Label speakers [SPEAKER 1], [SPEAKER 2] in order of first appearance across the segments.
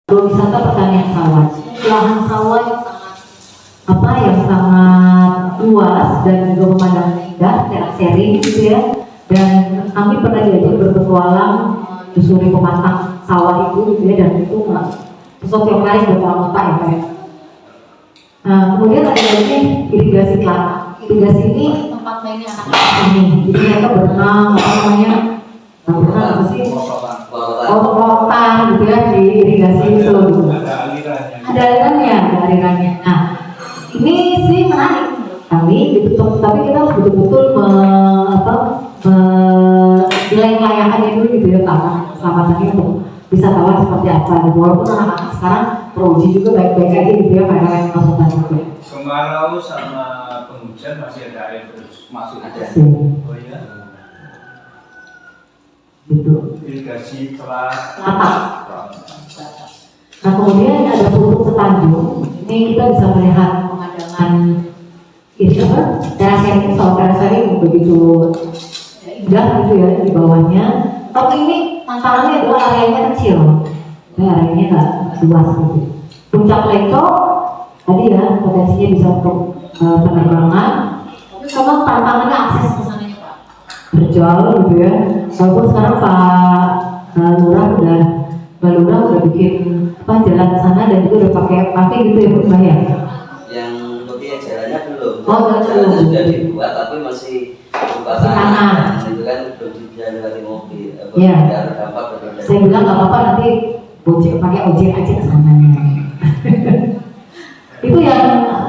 [SPEAKER 1] wisata pertanian sawah. Lahan sawah yang sangat luas dan juga pemandangan indah, terak seri gitu ya. Dan kami pernah diajak berpetualang menyusuri pematang sawah itu gitu ya, dan itu sesuatu yang menarik buat orang kota ya Pak. Nah, kemudian ada lagi irigasi kelapa. Irigasi ini tempat mainnya anak-anak ini. Jadi mereka berenang, berenang apa sih? Kotak gitu ya di irigasi itu. Ada alirannya. Nah, ini sih menarik kami gitu, tapi kita harus betul-betul menilai kelayakannya dulu gitu ya, karena selamatannya untuk wisatawan seperti apa gitu. Walaupun anak-anak sekarang teruji juga baik-baik aja gitu ya, karena yang masukan juga.
[SPEAKER 2] Kemarau sama penghujan masih ada air terus masuk aja. Oh iya.
[SPEAKER 1] Gitu.
[SPEAKER 2] Irigasi kelapa.
[SPEAKER 1] Nah, kemudian ada Putuk Setanjung. Ini kita bisa melihat pemandangan itu terasering, soal terasering begitu indah gitu ya di bawahnya. Tapi ini tantangannya adalah areanya kecil, areanya nggak luas gitu. Puncak Leko tadi ya potensinya bisa untuk penerbangan. Tapi tantangannya akses ke sana Pak. Berjauh gitu ya. Walaupun sekarang Pak Lurah udah bikin jalan ke sana dan juga udah pakai gitu ya Mbak ya.
[SPEAKER 3] Yang lebih jalannya belum.
[SPEAKER 1] Jalannya
[SPEAKER 3] sudah dibuat tapi masih berupa tanah. Itu kan belum bisa dari mobil.
[SPEAKER 1] Iya.
[SPEAKER 3] Dampak berbeda.
[SPEAKER 1] Saya bilang nggak apa-apa, nanti pakai ojek aja ke sana. Itu yang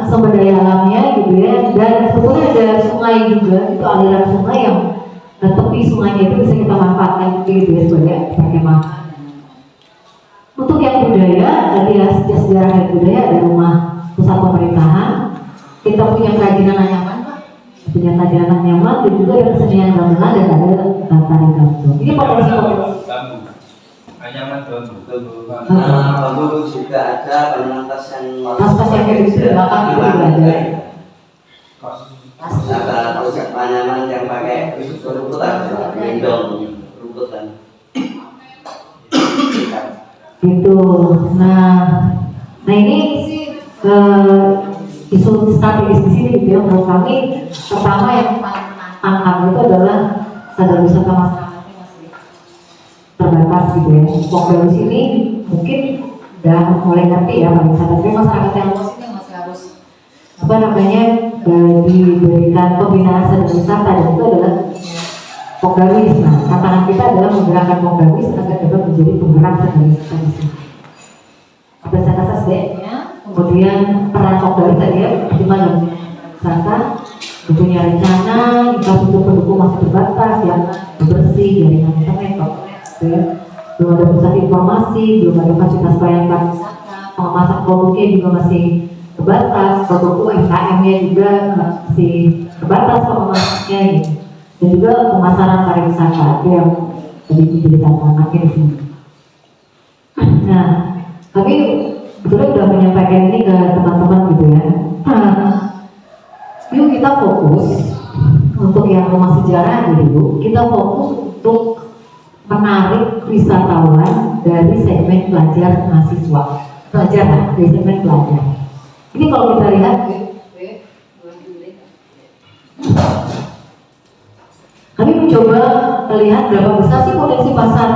[SPEAKER 1] sumber daya alamnya gitu ya. Dan sebetulnya ada sungai juga, itu aliran sungai yang tepi sungainya itu bisa kita manfaatkan gitu ya sebagai perkemahan. Untuk yang budaya, tadi ya sejarah dan budaya ada rumah pusat pemerintahan. Kita punya kerajinan anyaman Pak, punya kerajinan anyaman dan juga ada kesenian gamelan dan ada tari gantung. Ini potensi.
[SPEAKER 2] Anyaman bambu.
[SPEAKER 3] Bambu juga ada, banyak tas
[SPEAKER 1] yang kayak di belakang itu juga ada.
[SPEAKER 3] Ada pusat anyaman yang pakai rumput aja, gendong rumput kan.
[SPEAKER 1] Gitu. Nah ini sih isu strategis di sini gitu ya. Menurut kami pertama yang paling menantang itu adalah sadar wisata masyarakatnya masih terbatas gitu ya. Pokoknya di sini mungkin udah mulai ngerti ya pariwisata, tapi masyarakat yang luas ini masih harus diberikan pembinaan sadar wisata, dan itu adalah Pogawis. Nah, tantangan kita adalah menggerakkan Pogawis agar dapat menjadi penggerak sadar wisata di sini. Berdasarkan SDM-nya, kemudian peran Pogawis tadi ya, bagaimana wisata, punya rencana, infrastruktur pendukung masih terbatas, yang bersih, jaringan internet, ya. Belum ada pusat informasi, belum ada fasilitas pelayanan pariwisata, pengemasan produknya juga masih terbatas, produk UMKM-nya juga masih terbatas pengemasannya gitu. Dan juga pemasaran pariwisata itu yang tadi menjadi tantangannya di sini. Nah, kami sebetulnya sudah menyampaikan ini ke teman-teman gitu ya. Yuk kita fokus untuk yang rumah sejarah dulu. Kita fokus untuk menarik wisatawan dari segmen pelajar mahasiswa, dari segmen pelajar. Ini kalau kita lihat. Kami mencoba melihat berapa besar sih potensi pasar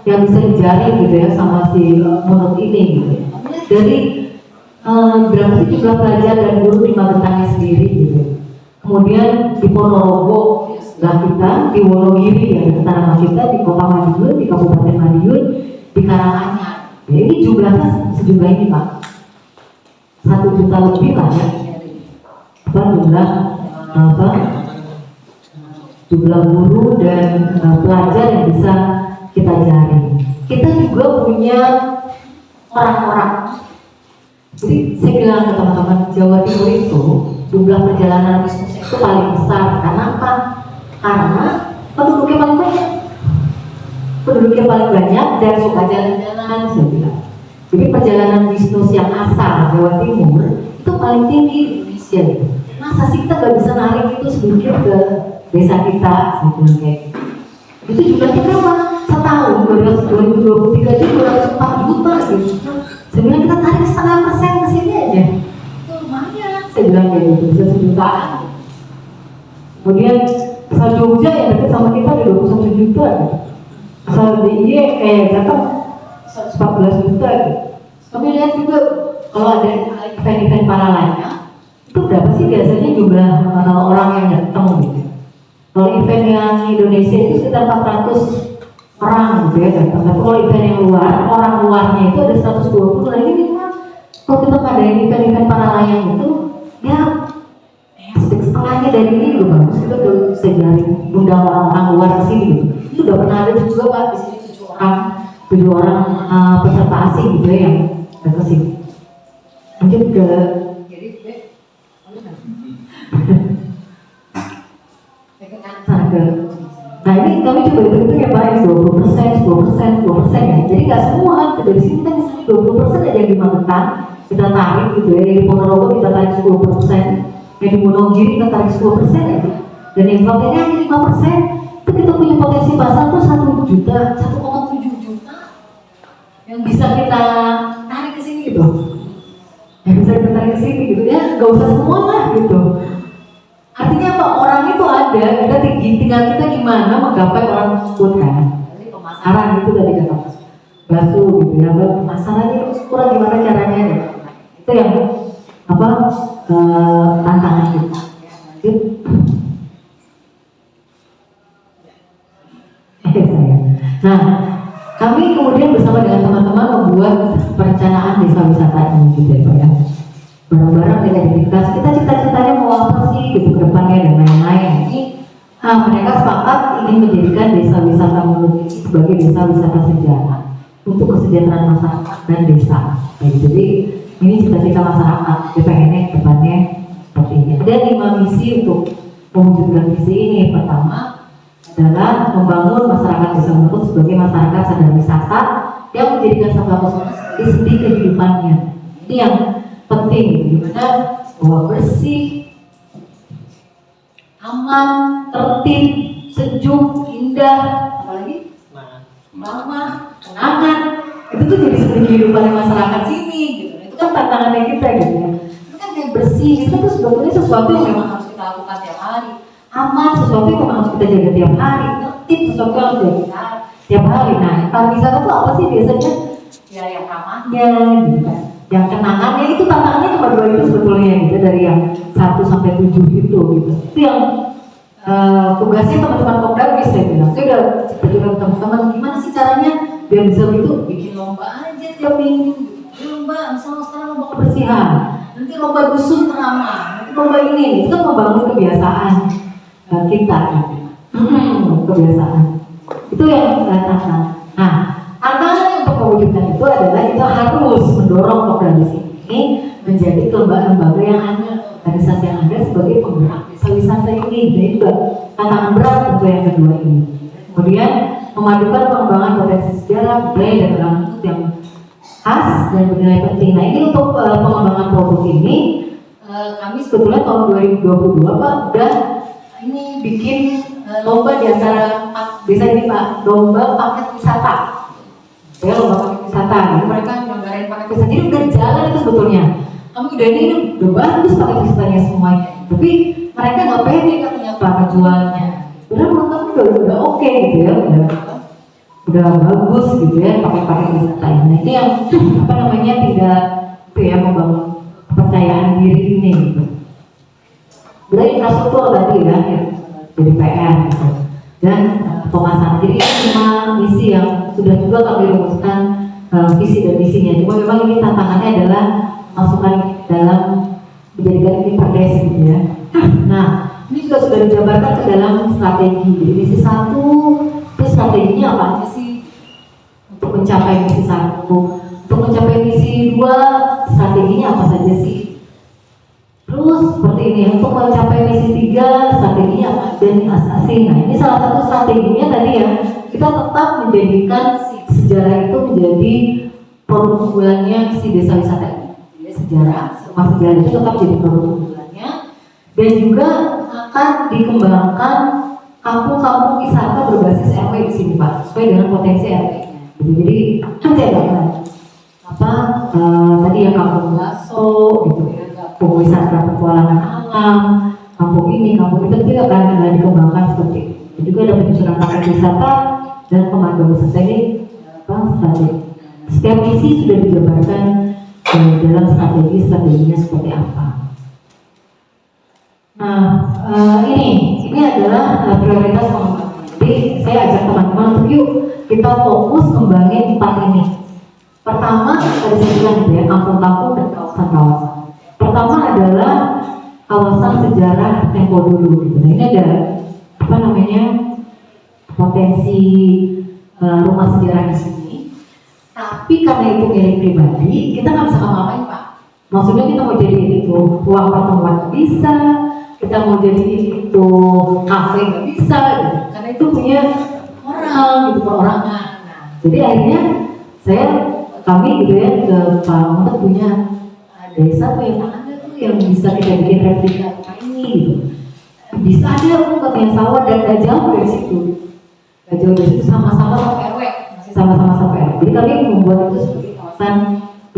[SPEAKER 1] yang bisa dijaring gitu ya sama si Munut ini gitu. Dari berapa sih jumlah pelajar dan guru di Magetangnya sendiri gitu. Kemudian di Ponorogo sebelah kita, di Wonogiri ya dekat nama kita, di Kota Madiun, di Kabupaten Madiun, di Karanganyar. Ya, ini jumlahnya sejumlah ini Pak, 1 juta lebih lah ya. Jumlah guru dan pelajar yang bisa kita jaring. Kita juga punya orang-orang. Jadi saya bilang ke teman-teman, Jawa Timur itu jumlah perjalanan bisnis itu paling besar. Karena apa? Karena penduduknya paling banyak dan suka jalan-jalan, saya bilang. Jadi perjalanan bisnis yang asal Jawa Timur itu paling tinggi di Indonesia. Masa sih kita nggak bisa narik itu sedikit ke desa kita, sebetulnya kayak itu jumlahnya berapa? tahun 2023 itu 204 juta gitu. Saya bilang kita tarik 0,5% ke sini aja. Itu lumayan. Saya bilang kayak gitu, bisa sejutaan. Kemudian asal Jogja yang dekat sama kita ada 21 juta gitu. Asal DIY Jakarta 114 juta gitu. Kami lihat juga kalau ada event-event para lainnya, itu berapa sih biasanya jumlah orang yang datang gitu. Kalau event yang Indonesia itu sekitar 400 orang gitu ya datang. Tapi kalau event yang luar, orang luarnya itu ada 120. Nah ini kan kalau kita ngadain event-event para layang itu ya setengahnya dari ini loh bagus. Kita udah sejaring undang orang-orang luar ke sini gitu. Itu udah pernah ada juga Pak di sini 7 orang peserta asing gitu ya yang ke sini. Mungkin ke nah ini kami coba hitung ya Pak, 20%, 10% ya. Jadi nggak semua, dari sini kan misalnya 20% aja yang di Magetan kita tarik gitu ya, di Ponorogo kita tarik 10%, yang di Wonogiri kita tarik 10% aja. Dan yang kontennya hanya 5%, itu kita punya potensi pasar tuh 1 juta, 1,7 juta yang bisa kita tarik ke sini gitu. Yang bisa kita tarik ke sini gitu ya, nggak usah semua lah gitu. Artinya apa? Orang itu ada, kita tinggal kita gimana menggapai orang tersebut kan. Jadi pemasaran itu tadi kata Mas Basu gitu ya, pemasarannya harus kurang gimana caranya deh. Itu yang apa tantangan kita. Saya. Nah, kami kemudian bersama dengan teman-teman membuat perencanaan desa wisata ini gitu ya Pak ya. Barang-barang dengan identitas kita cita-citanya mau apa sih gitu ke depannya dan lain-lain. Ini mereka sepakat ingin menjadikan desa wisata Mulut ini sebagai desa wisata sejarah untuk kesejahteraan masyarakat dan desa. Jadi ini cita-cita masyarakat, dia pengennya ke depannya seperti ini. Ada 5 misi untuk mewujudkan visi ini. Pertama adalah membangun masyarakat desa Mulut sebagai masyarakat sadar wisata yang menjadikan sampah pesona sebagai sendi kehidupannya. Ini yang penting, dimana bahwa bersih, aman, tertib, sejuk, indah, apalagi ramah, kenangan, itu tuh jadi seperti kehidupan masyarakat sini gitu. Itu kan tantangannya kita gitu ya. Itu kan kayak bersih, itu tuh sebetulnya sesuatu yang memang harus kita lakukan tiap hari. Aman, sesuatu yang memang harus kita jaga tiap hari. Tertib, sesuatu yang harus kita tiap hari. Nah, pariwisata itu apa sih biasanya? Ya yang ramahnya gitu kan. Yang kenangannya itu tantangannya cuma 2 itu sebetulnya gitu, dari yang 1 sampai 7 itu gitu. Itu yang tugasnya teman-teman Kopdarwis saya bilang. Saya udah cerita teman-teman gimana sih caranya biar bisa begitu, bikin lomba aja tiap minggu gitu. Lomba misalnya sekarang lomba kebersihan, nanti lomba dusun ramah, nanti lomba ini itu kan membangun kebiasaan kita gitu. Kebiasaan itu yang tantangan. Nah, tantangan untuk mewujudkan itu adalah kita harus mendorong Kopdarwis ini menjadi lembaga yang ada, organisasi yang ada sebagai penggerak desa wisata ini. Dan juga tantangan berat untuk yang kedua ini. Kemudian memadukan pengembangan potensi sejarah, budaya dan orang yang khas dan bernilai penting. Nah ini untuk pengembangan produk ini kami sebetulnya tahun 2022 Pak udah ini bikin lomba di antara desa ini Pak, lomba paket wisata. Ya lomba paket wisata, jadi mereka nyelenggarain paket wisata, jadi udah jalan itu sebetulnya. Kami udah ini udah bagus paket wisatanya semuanya, tapi mereka nggak pede katanya Pak ngejualnya. Udah menurut kami udah oke gitu ya, udah bagus gitu ya paket wisata ini. Nah, itu yang apa namanya tidak itu ya membangun kepercayaan diri ini gitu. Udah infrastruktur tadi ya jadi PR gitu. Dan pemasaran. Jadi ini 5 misi yang sudah juga kami rumuskan visi dan misinya. Cuma memang ini tantangannya adalah masukkan dalam menjadikan ini perdes gitu ya. Nah, ini juga sudah dijabarkan ke dalam strategi. Jadi misi 1 itu strateginya apa aja sih untuk mencapai misi 1? Untuk mencapai misi 2 strateginya apa saja sih? Terus seperti ini, untuk mencapai misi 3 strateginya apa dan asasi. Nah ini salah satu strateginya tadi ya, kita tetap menjadikan sejarah itu menjadi produk unggulannya si desa wisata ini. Jadi sejarah, rumah sejarah itu tetap jadi produk unggulannya dan juga akan dikembangkan kampung-kampung wisata berbasis RW di sini Pak, sesuai dengan potensi RW-nya. Jadi ada banget tadi ya kampung bakso gitu ya, kampung wisata petualangan alam, kampung ini, kampung itu tidak akan dikembangkan seperti itu. Dan juga ada penyusunan paket wisata dan pemandu wisata ini strategi. Setiap misi sudah dijabarkan dalam strateginya seperti apa. Nah, ini adalah prioritas pengembangan. Jadi saya ajak teman-teman untuk yuk kita fokus kembangin 4 ini. Pertama, tadi saya bilang gitu ya, kampung-kampung dan kawasan-kawasan. Pertama adalah kawasan sejarah tempo dulu gitu. Nah, ini ada potensi rumah sejarah di sini. Tapi karena itu milik pribadi, kita nggak bisa ngapa-ngapain Pak. Maksudnya kita mau jadi itu ruang pertemuan nggak bisa, kita mau jadi itu kafe nggak bisa, gitu. Karena itu punya orang gitu, perorangan. Nah, jadi akhirnya kami gitu ya ke Pak Muhammad punya desa tuh yang ada tuh yang bisa kita bikin replika rumah ini gitu. Bisa ada katanya sawah dan gak jauh dari situ. Gak jauh dari situ sama-sama sampai RW, masih sama-sama sampai RW. Jadi kami membuat itu sebagai kawasan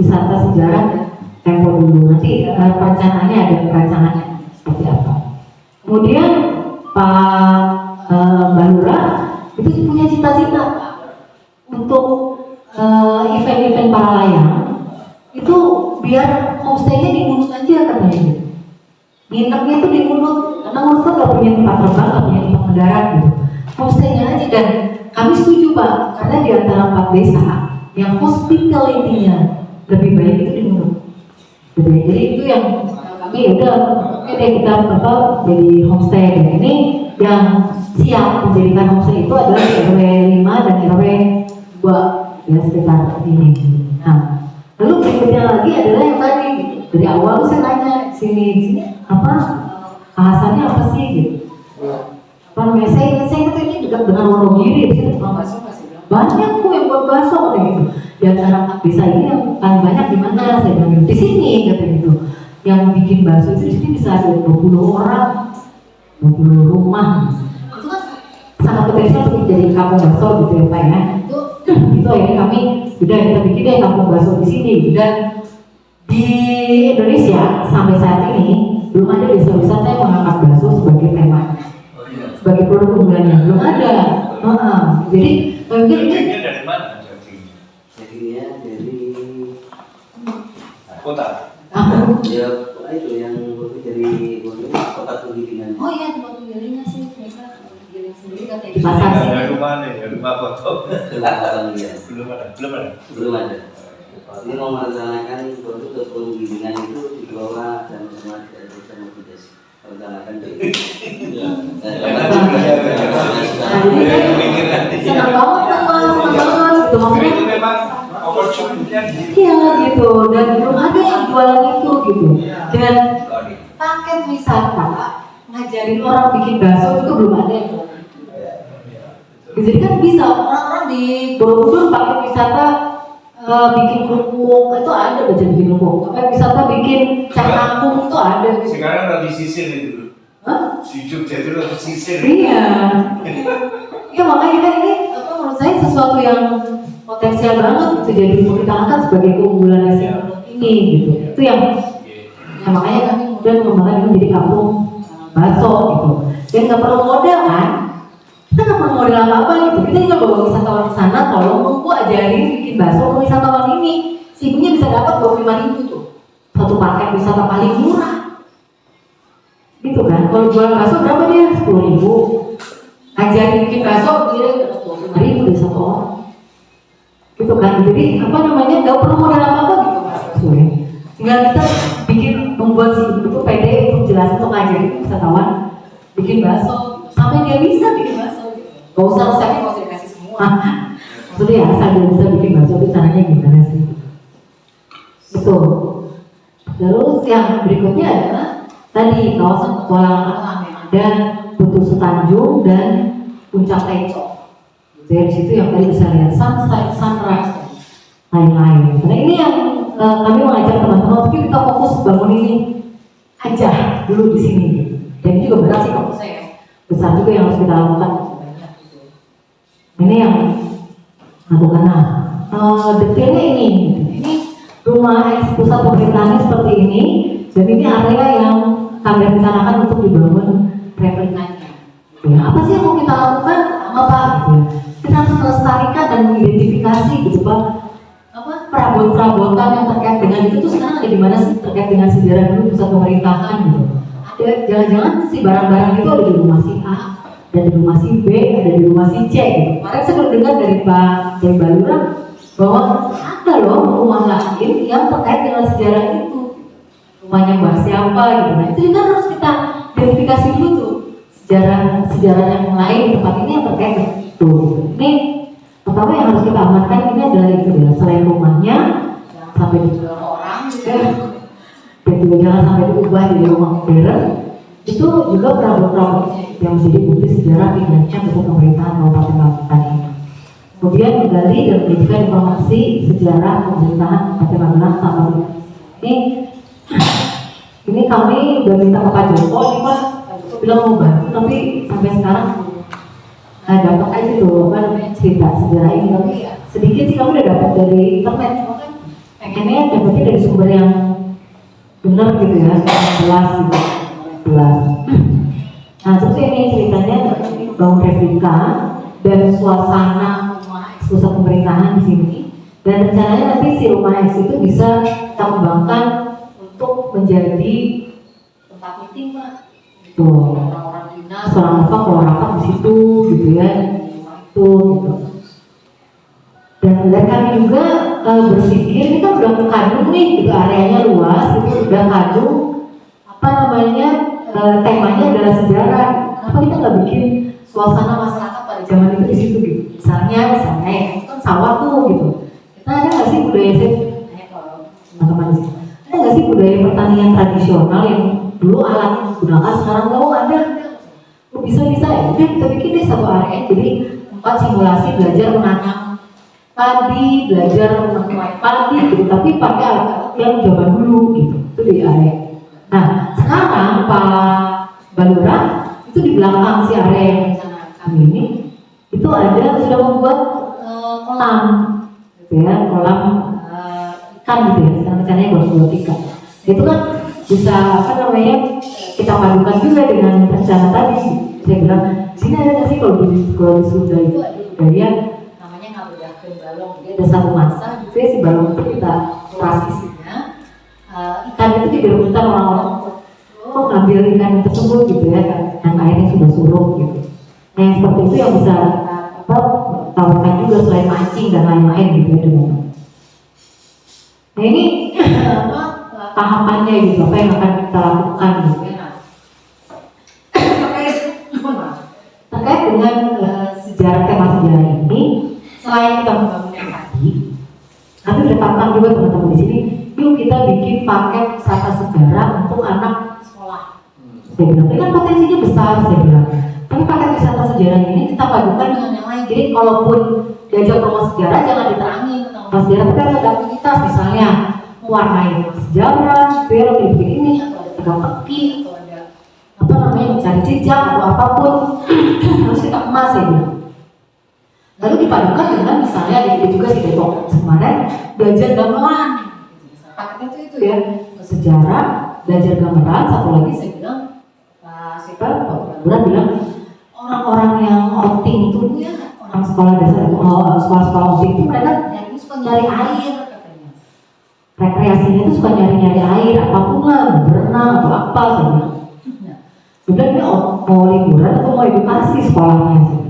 [SPEAKER 1] wisata sejarah dan tempo dulu. Nanti perencanaannya ada perencanaan seperti apa. Kemudian Pak Mbak Lurah itu punya cita-cita untuk event-event para layang itu biar homestay-nya di Munut aja katanya. Nginepnya itu di Munut karena Munut kan gak punya tempat terbang, gak punya tempat mendarat gitu. Homestay-nya aja, dan kami setuju Pak, karena di antara 4 desa yang hospitality-nya lebih baik itu di Munut. Jadi itu yang kami udah oke deh kita jadi homestay. Dan ini yang siap menjadikan homestay itu adalah RW 5 dan RW 2 ya sekitar ini. Nah, lalu berikutnya lagi adalah yang tadi dari awal saya tanya sini bahasannya apa sih gitu. Saya ingat ini dekat dengan Wonogiri, di sini tukang bakso masih banyak kok yang buat bakso deh gitu. Di antara desa ini yang paling banyak di mana? Saya bilang di sini katanya gitu. Yang bikin bakso itu di sini bisa ada 20 orang, 20 rumah. Itu kan sangat potensial untuk jadi kampung bakso gitu ya Pak ya. Itu akhirnya kami sudah kita bikin deh kampung bakso di sini. Dan di Indonesia sampai saat ini belum ada desa wisata yang mengangkat bakso sebagai tema, sebagai produk unggulannya. Belum ada. Jadi mungkin ini
[SPEAKER 2] dari mana?
[SPEAKER 3] Jadinya dari
[SPEAKER 2] Kota.
[SPEAKER 3] ya itu yang dari kota Tugibingan.
[SPEAKER 1] Oh iya, tempat penggilingan sih mereka giling sendiri katanya di
[SPEAKER 2] Di
[SPEAKER 1] pasar sih.
[SPEAKER 2] ada rumah nih, rumah foto. Belum ada.
[SPEAKER 3] Ini mau melaksanakan produk Tugibingan itu dikelola dan sama tidak rencanakan
[SPEAKER 1] Nah, jadi senang banget gitu maksudnya.
[SPEAKER 2] Itu memang opportunity-nya
[SPEAKER 1] Iya gitu, dan belum ada yang jualan itu gitu. Dan paket wisata ngajarin orang bikin bakso juga belum ada yang jualan. Jadi kan bisa orang-orang di Borobudur paket wisata bikin kerupuk itu ada, baca bikin kerupuk. Paket wisata bikin cak kampung itu ada.
[SPEAKER 2] sekarang lagi sisir itu.
[SPEAKER 1] Hah?
[SPEAKER 2] Di Jogja itu lagi sisir.
[SPEAKER 1] Iya. Ya makanya kan ini menurut saya sesuatu yang potensial banget gitu, jadi untuk kita angkat sebagai keunggulan nasi ini gitu. Itu yang makanya kami kemudian mengembangkan ini menjadi kampung bakso gitu. Dan nggak perlu modal kan? Kita nggak perlu modal apa-apa gitu. Kita tinggal bawa wisatawan ke sana, tolong Bu ajarin bikin bakso ke wisatawan ini. Si ibunya bisa dapat 25.000 tuh. Satu paket wisata paling murah. Gitu kan? Kalau jual bakso berapa dia? 10.000. Ajarin bikin bakso dia dapat 25.000 dari satu orang. Gitu kan? Jadi nggak perlu modal apa-apa gitu Mas Suwe. Tinggal kita membuat si ibu itu pede untuk jelasin, untuk ngajarin wisatawan bikin bakso sampai dia bisa bikin bakso gitu. Gak usah resepnya, gak usah dikasih semua. Maksudnya ya asal dia bisa bikin bakso itu caranya gimana sih? Betul. Terus yang berikutnya adalah tadi kawasan petualangan alam yang ada Putu Setanjung dan Puncak Teco. Dari situ yang tadi bisa lihat sunset, sunrise, dan lain-lain. Nah ini yang kami mengajak teman-teman, tapi kita fokus bangun ini aja dulu di sini. Dan ini juga berat sih kalau saya. besar juga yang harus kita lakukan. Ini yang lakukan. Detailnya ini rumah pusat pemerintahan seperti ini, dan ini area yang kami rencanakan untuk dibangun replikanya. Ya, apa sih yang mau kita lakukan? Pertama Pak, gitu ya. Kita harus melestarikan dan mengidentifikasi gitu Pak, perabot-perabotan yang terkait dengan itu tuh sekarang ada di mana sih terkait dengan sejarah dulu pusat pemerintahan gitu. Ada jangan-jangan si barang-barang itu ada di rumah si A, ada di rumah si B, ada di rumah si C gitu. Kemarin saya baru dengar dari Mbak Lurah bahwa ada loh rumah lain yang terkait dengan sejarah itu, rumahnya Mbak siapa gitu. Nah itu juga harus kita identifikasi dulu tuh sejarah yang lain di tempat ini yang terkait dengan itu. Ini pertama yang harus kita amankan ini adalah itu ya, selain rumahnya jangan sampai dijual orang juga, dan juga jangan sampai diubah jadi rumah modern. Itu juga perabot-perabotnya yang menjadi bukti sejarah kinerja pusat pemerintahan Kabupaten Magelang ini. Kemudian menggali dan menyajikan informasi sejarah pemerintahan Kabupaten Magelang sama ini kami udah minta ke Pak Joko, nih Pak Joko bilang mau bantu, tapi sampai sekarang dapat aja tuh apa namanya cerita sejarah ini. Tapi sedikit sih kami udah dapat dari internet, cuma kan pengennya dapatnya dari sumber yang benar gitu ya, jelas gitu, jelas. Nah terus ini ceritanya bangun replika dan suasana pusat pemerintahan di sini, dan rencananya nanti si rumah X itu bisa kita kembangkan untuk menjadi tempat meeting Pak. Tuh orang-orang dinas, orang apa kalau rapat di situ gitu ya, itu gitu. Dan kami juga berpikir ini kan udah kadung nih, gitu areanya luas, itu udah kadung apa namanya temanya adalah sejarah. Kenapa kita nggak bikin suasana masyarakat pada zaman itu di situ gitu? Misalnya ya, itu kan sawah tuh gitu. Kita ada nggak sih budaya kalau teman-teman di sini? Ada nggak sih budaya pertanian tradisional yang dulu alat yang digunakan sekarang nggak ada? Bisa ya. Udah kita bikin deh satu area jadi tempat simulasi belajar menanam padi, belajar menuai padi gitu, tapi pakai alat yang zaman dulu gitu. Itu di area. Nah sekarang Pak Balura itu di belakang si area yang rencana kami ini itu ada sudah membuat kolam gitu ya, kolam ikan gitu ya, sekarang rencananya buat ikan. Itu kan bisa apa namanya kita padukan juga dengan rencana tadi. Saya bilang di sini ada nggak sih kalau di Sunda itu ada budaya namanya ngabedakeun balong. Dia ada satu masa gitu ya, si balong itu kita kurasinya ikan itu diberebutkan orang-orang ngambil ikan tersebut gitu ya, yang airnya sudah surut gitu. Nah yang seperti itu yang bisa tawarkan juga selain mancing dan lain-lain gitu ya dengan. Nah ini tahapannya gitu, apa yang akan kita lakukan gitu ya. Terkait dengan tema sejarah ini, selain kita membangun yang tadi, kami udah tantang juga teman-teman di sini, yuk kita bikin paket wisata sejarah untuk anak sekolah. Saya bilang, ini kan potensinya besar, saya bilang. Tapi paket wisata sejarah ini kita padukan dengan yang lain. Jadi kalaupun diajak rumah sejarah, jangan diterangin tentang rumah sejarah, tapi harus ada aktivitas, misalnya mewarnai sejarah, film ini, atau ada tegang teki, atau ada apa namanya mencari jejak atau apapun harus kita kemas ya bilang. Lalu dipadukan dengan misalnya ada juga si Depok kemarin belajar gamelan. Paketnya itu ya sejarah, belajar gamelan, satu lagi saya bilang Pak Buran bilang orang-orang yang outing itu ya, orang sekolah dasar itu sekolah-sekolah outing itu mereka suka nyari air katanya. Rekreasinya itu suka nyari air apapun lah, berenang atau apa saja. Sudah dia mau liburan atau mau edukasi sekolahnya sih.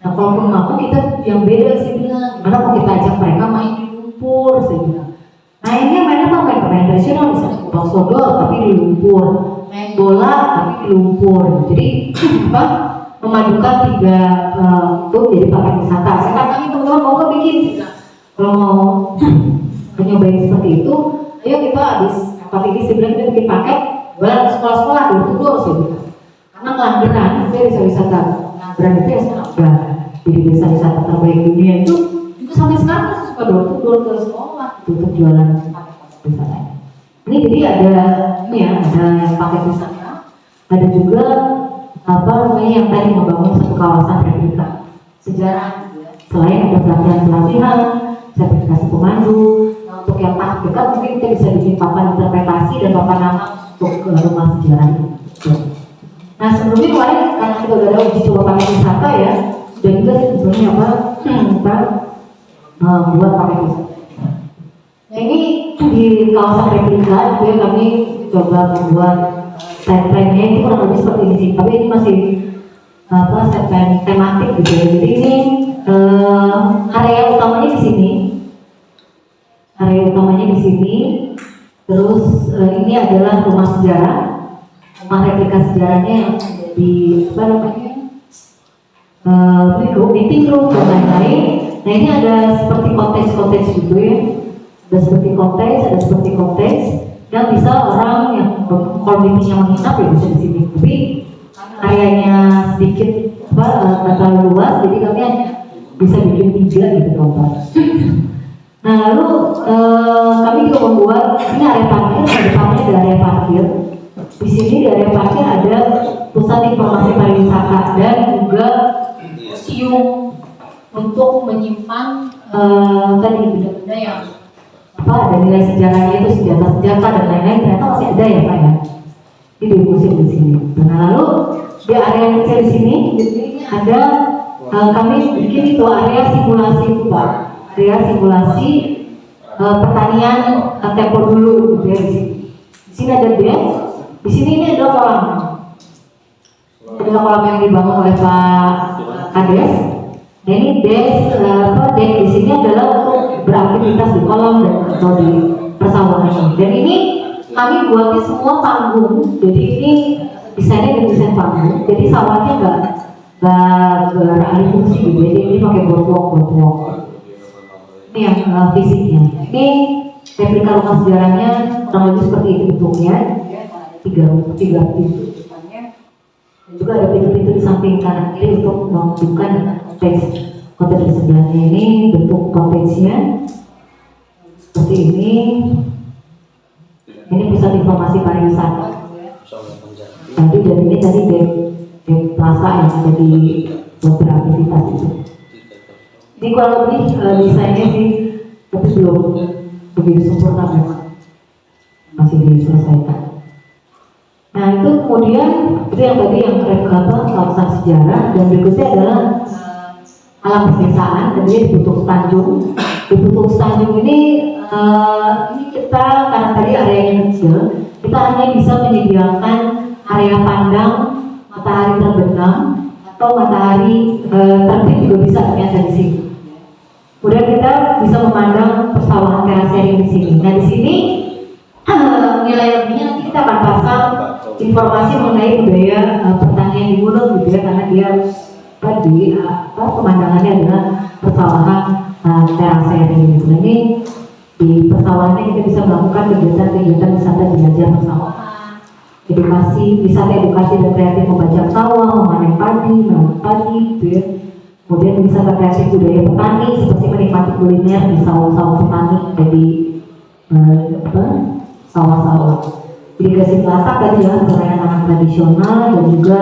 [SPEAKER 1] Nah kalaupun mau kita yang beda sih bilang, gimana mau kita ajak mereka main di lumpur sih bilang. Mainnya apa? Main tradisional misalnya kubang sodor tapi di lumpur, main bola tapi di lumpur. Jadi apa? Memadukan tiga itu jadi paket wisata. Saya katakan teman-teman mau nggak bikin sih? Kalau mau mencobain seperti itu, ayo kita habis apa ini sih bilang kita bikin paket buat sekolah-sekolah door-to-door sih bilang. Karena Ngelanggeran itu ya desa wisata Ngelanggeran itu ya sekarang udah jadi desa wisata terbaik dunia itu juga sampai sekarang masih suka door-to-door ke sekolah gitu, untuk jualan paket wisata. Ini jadi ada ini ya, ada yang paket wisata, ada juga apa namanya yang tadi membangun satu kawasan replika sejarah gitu ya. Selain ada pelatihan, sertifikasi pemandu. Nah, untuk yang tahap dekat mungkin kita bisa bikin papan interpretasi dan papan nama untuk rumah sejarah itu. Nah sebelumnya kemarin karena kita udah ada uji coba paket wisata ya, dan juga sih sebenarnya apa kita buat paket wisata. Nah ini di kawasan replika itu ya kami coba membuat set plan-nya itu kurang lebih seperti ini sih, tapi ini masih apa set plan tematik gitu ya. Jadi ini area utamanya di sini, terus ini adalah rumah sejarah, rumah replika sejarahnya yang di apa namanya meeting room dan lain-lain. Nah ini ada seperti konteks gitu ya, ada seperti konteks yang bisa orang yang kondisinya menginap ya bisa di sini. Tapi areanya sedikit apa terlalu luas, jadi kami hanya bisa bikin 3 gitu total. Nah lalu kami juga membuat ini area parkir, depannya ada area parkir. Di sini di area parkir ada pusat informasi pariwisata dan juga museum untuk menyimpan tadi benda-benda yang apa ada nilai sejarahnya itu senjata dan lain-lain, ternyata masih ada ya Pak ya. Ini di museum di sini. Nah lalu di area yang kecil di sini ada kami bikin itu area simulasi itu Pak. Area simulasi pertanian tempo dulu gitu ya di sini. Di sini ada desk, di sini ini adalah kolam. Adalah kolam yang dibangun oleh Pak Kades. Dan ini desk di sini adalah untuk beraktivitas di kolam dan atau di persawahan. Dan ini kami buatnya semua panggung. Jadi ini desainnya dari desain panggung. Jadi sawahnya nggak beralih fungsi gitu. Jadi ini pakai boardwalk. Ini yang fisiknya. Ini replika rumah sejarahnya kurang lebih seperti itu bentuknya. 3 pintu depannya. Dan juga ada pintu-pintu di samping kanan kiri untuk menghubungkan konteks di sebelahnya. Ini bentuk konteksnya seperti ini. Ini pusat informasi pariwisata. Tadi dan ini tadi di plaza yang ada di beberapa aktivitas itu. Ini kurang lebih desainnya sih, tapi belum begitu sempurna memang, masih diselesaikan. Nah itu kemudian itu yang tadi yang kawasan sejarah, dan berikutnya adalah alam pedesaan. Dan dia di Putuk Tanjung. Di Putuk Tanjung ini kita karena tadi areanya kecil, kita hanya bisa menyediakan area pandang matahari terbenam atau matahari terbit juga bisa ternyata di sini. Kemudian kita bisa memandang persawahan terasering di sini. Nah di sini nilai lebihnya nanti kita akan pasang informasi mengenai budaya pertanian di gunung gitu ya, karena dia tadi pemandangannya adalah persawahan terasering gitu. Ini di persawahannya kita bisa melakukan kegiatan-kegiatan wisata jelajah persawahan, wisata edukasi dan kreatif membajak sawah, memanen padi, menanam padi gitu ya. Kemudian wisata kreatif budaya petani seperti menikmati kuliner di sawah-sawah petani dari sawah-sawah. Irigasi pelatak tadi ya, permainan anak tradisional, dan juga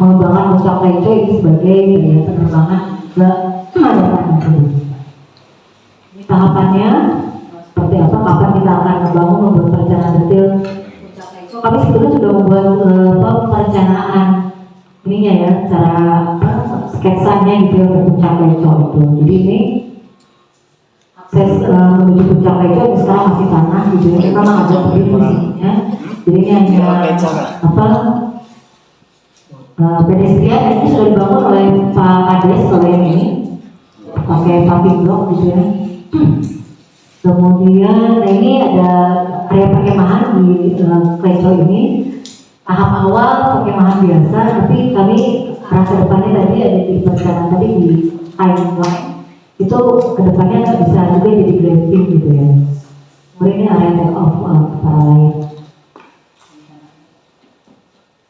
[SPEAKER 1] mengembangkan puncak leco ini sebagai gaya penerbangan ke hadapan tersebut. Ini tahapannya seperti apa, kapan kita akan membuat perencanaan detail puncak leco. Kami sebetulnya sudah membuat perencanaan ininya ya, cara sketsanya gitu ya untuk puncak leco itu. Jadi ini akses menuju puncak leco ini sekarang masih tanah gitu ya, memang ada fungsinya. Jadi ini hanya pedestrian. Ini sudah dibangun oleh Pak Kades oleh ini pakai paving block gitu ya. Kemudian ini ada area perkemahan di Kleco ini. Tahap awal perkemahan biasa, tapi kami rasa depannya tadi ada di perencanaan tadi di timeline itu kedepannya bisa juga jadi glamping gitu ya. Kemudian ini area take off para lain.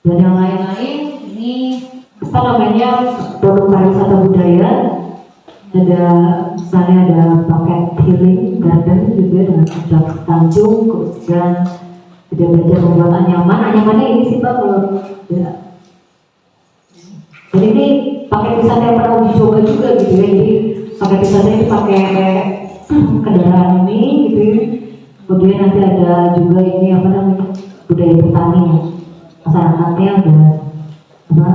[SPEAKER 1] Dan yang lain-lain ini apa namanya produk pariwisata budaya. Ada misalnya ada paket healing garden juga dengan Puncak Tanjung, kemudian tidak belajar membuat anyaman. Anyamannya ini sih Pak kalau ya, Jadi ini paket wisata yang pernah uji coba juga gitu ya. Jadi paket wisata ini pakai kendaraan ini gitu ya. Kemudian nanti ada juga ini apa namanya budaya petani ya. Masyarakatnya ada apa?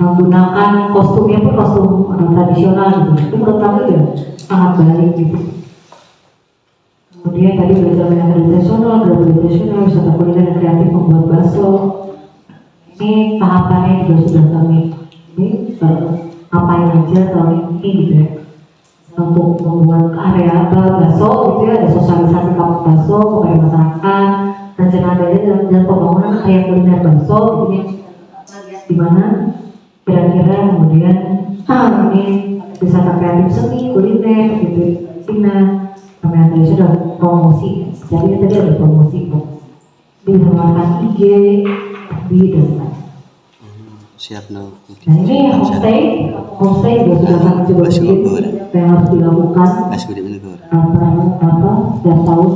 [SPEAKER 1] Menggunakan kostumnya pun kostum tradisional gitu. Itu menurut kami ya sangat baik gitu. Kemudian tadi belajar mengenai tradisional, tradisional, wisata kuliner dan kreatif membuat bakso. Ini tahapannya juga sudah kami ini ngapain aja tahun ini gitu ya. Untuk membuat area bakso gitu ya, ada sosialisasi kampung bakso kepada masyarakat, rencana daerah dan pembangunan area kuliner bakso gitu ya. Di mana kira-kira kemudian ini wisata kreatif seni, kuliner gitu, Cina. Namanya tadi sudah promosi, jadi tadi ada promosi kok. Dihubungkan IG, FB dan lain.
[SPEAKER 3] Siap no.
[SPEAKER 1] Nah ini homestay juga sudah kami coba bikin yang harus dilakukan setiap tahun.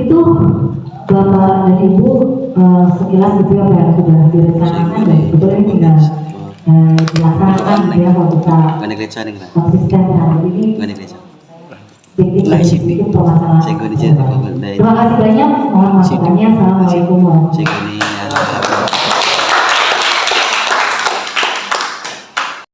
[SPEAKER 1] Itu Bapak dan Ibu sekilas gitu apa yang sudah direncanakan dan sebetulnya tinggal dilaksanakan ya kalau kita konsisten terhadap ini. Sedikit permasalahan. Terima kasih banyak. Mohon masukannya. Assalamualaikum warahmatullahi wabarakatuh.